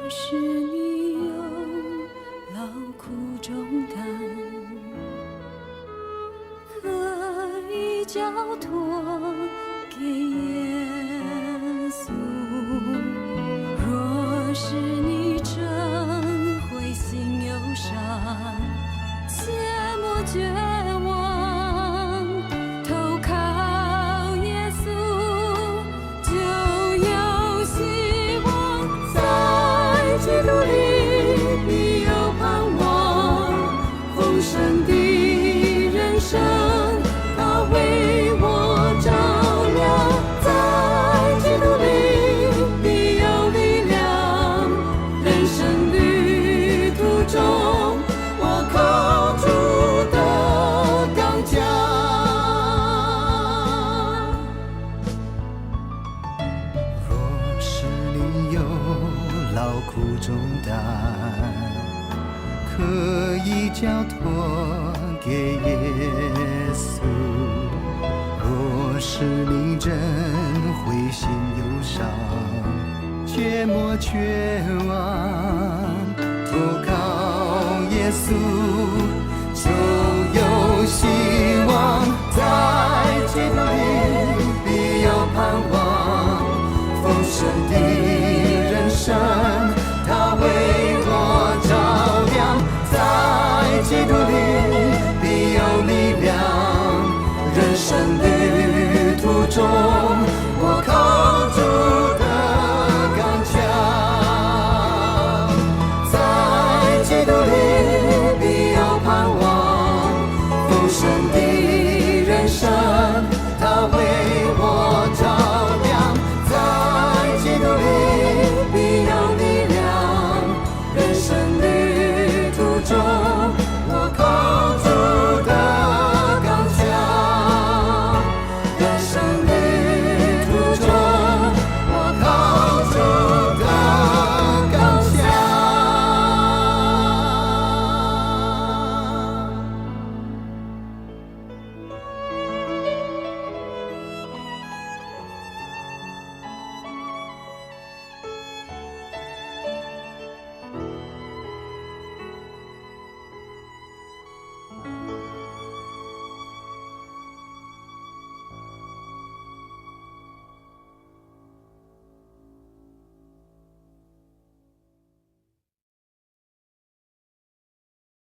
是你有劳苦重担，可以交托给耶稣。若是你正灰心忧伤，切莫绝望，投靠耶稣就有希望。在基督里必有盼望，丰盛的人生他为我照亮。在基督里必有力量，人生旅途中我靠主的刚强。若是你有劳苦重担，可以交托给耶稣。若是你真灰心忧伤，切莫绝望，投靠耶稣就有希望。在基督里必有盼望，丰盛的